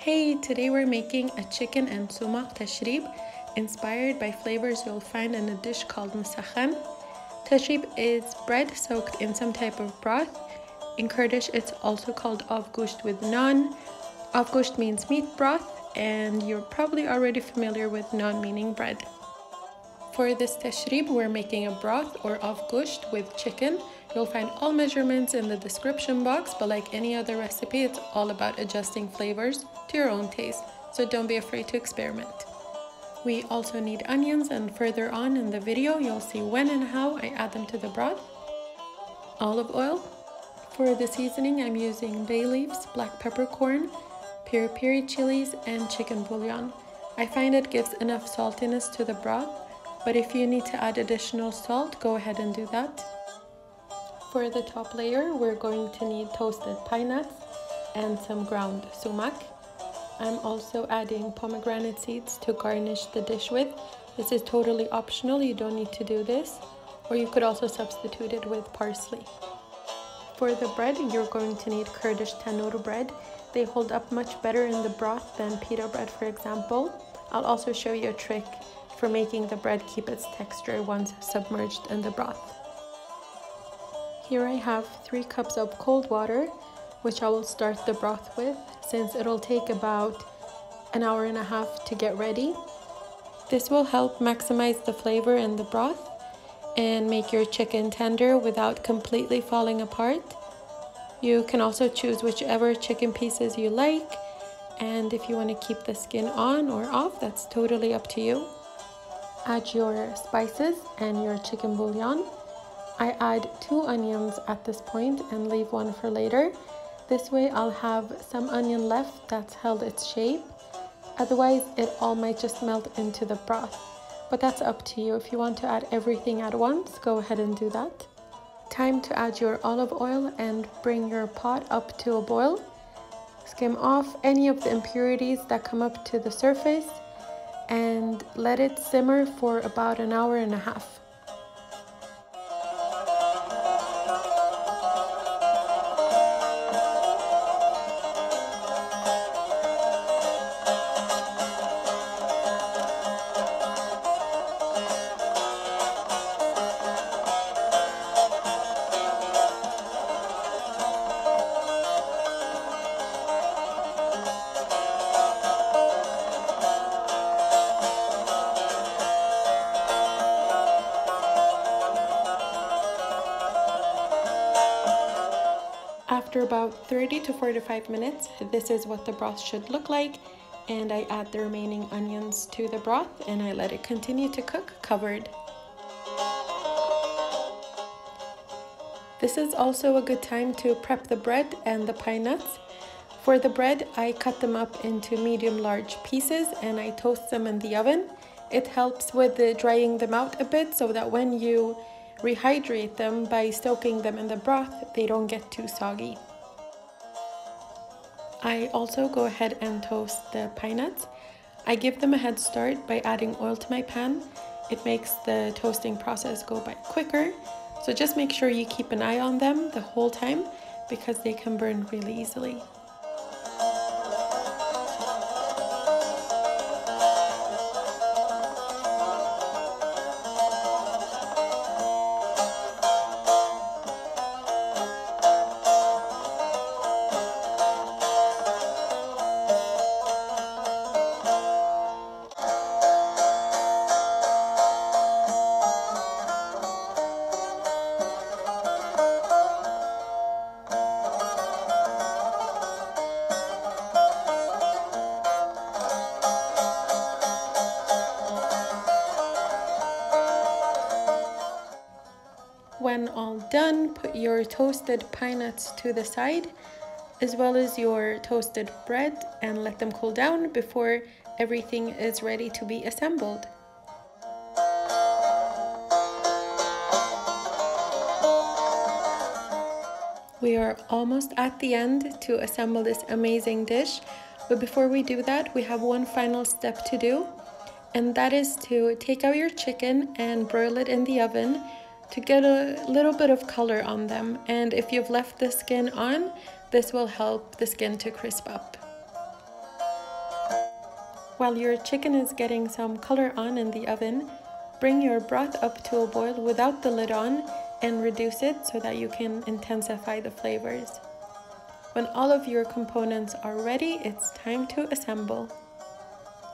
Hey, today we're making a chicken and sumac teshrîb inspired by flavors you'll find in a dish called Musakhan. Teshrîb is bread soaked in some type of broth. In Kurdish, it's also called av gusht with naan. Av gusht means meat broth, and you're probably already familiar with naan meaning bread. For this teshrîb, we're making a broth or av gusht with chicken. You'll find all measurements in the description box, but like any other recipe, it's all about adjusting flavors to your own taste, so don't be afraid to experiment. We also need onions, and further on in the video, you'll see when and how I add them to the broth. Olive oil. For the seasoning, I'm using bay leaves, black peppercorn, piri chilies, and chicken bouillon. I find it gives enough saltiness to the broth, but if you need to add additional salt, go ahead and do that. For the top layer, we're going to need toasted pine nuts and some ground sumac. I'm also adding pomegranate seeds to garnish the dish with. This is totally optional, you don't need to do this, or you could also substitute it with parsley. For the bread, you're going to need Kurdish tannor bread. They hold up much better in the broth than pita bread, for example. I'll also show you a trick for making the bread keep its texture once submerged in the broth. Here I have 3 cups of cold water, which I will start the broth with, since it'll take about an hour and a half to get ready. This will help maximize the flavor in the broth and make your chicken tender without completely falling apart. You can also choose whichever chicken pieces you like, and if you want to keep the skin on or off, that's totally up to you. Add your spices and your chicken bouillon. I add 2 onions at this point and leave 1 for later. This way I'll have some onion left that's held its shape. Otherwise it all might just melt into the broth. But that's up to you. If you want to add everything at once, go ahead and do that. Time to add your olive oil and bring your pot up to a boil. Skim off any of the impurities that come up to the surface and let it simmer for about an hour and a half. After about 30 to 45 minutes, this is what the broth should look like, and I add the remaining onions to the broth and I let it continue to cook covered. This is also a good time to prep the bread and the pine nuts. For the bread, I cut them up into medium-large pieces and I toast them in the oven. It helps with drying them out a bit so that when you rehydrate them by soaking them in the broth, they don't get too soggy. I also go ahead and toast the pine nuts. I give them a head start by adding oil to my pan. It makes the toasting process go by quicker, so just make sure you keep an eye on them the whole time because they can burn really easily. When all done, put your toasted pine nuts to the side, as well as your toasted bread, and let them cool down before everything is ready to be assembled. We are almost at the end to assemble this amazing dish, but before we do that, we have one final step to do, and that is to take out your chicken and broil it in the oven to get a little bit of color on them, and if you've left the skin on, this will help the skin to crisp up. While your chicken is getting some color on in the oven, bring your broth up to a boil without the lid on and reduce it so that you can intensify the flavors. When all of your components are ready, it's time to assemble.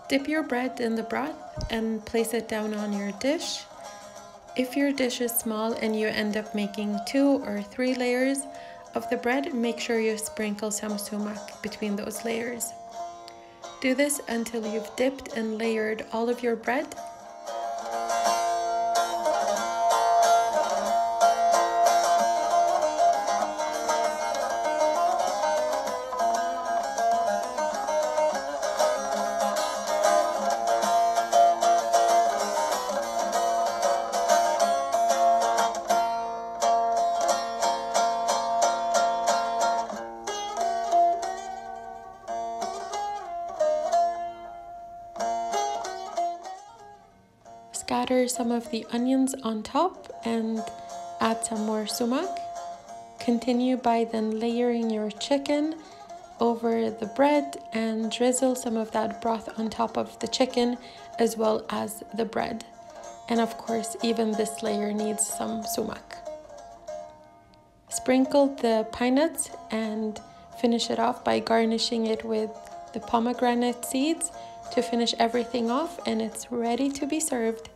Dip your bread in the broth and place it down on your dish. If your dish is small and you end up making 2 or 3 layers of the bread, make sure you sprinkle some sumac between those layers. Do this until you've dipped and layered all of your bread. Scatter some of the onions on top and add some more sumac. Continue by then layering your chicken over the bread and drizzle some of that broth on top of the chicken as well as the bread. And of course, even this layer needs some sumac. Sprinkle the pine nuts and finish it off by garnishing it with the pomegranate seeds to finish everything off, and it's ready to be served.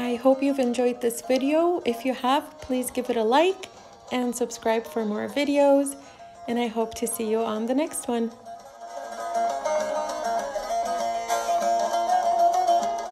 I hope you've enjoyed this video. If you have, please give it a like and subscribe for more videos, and I hope to see you on the next one.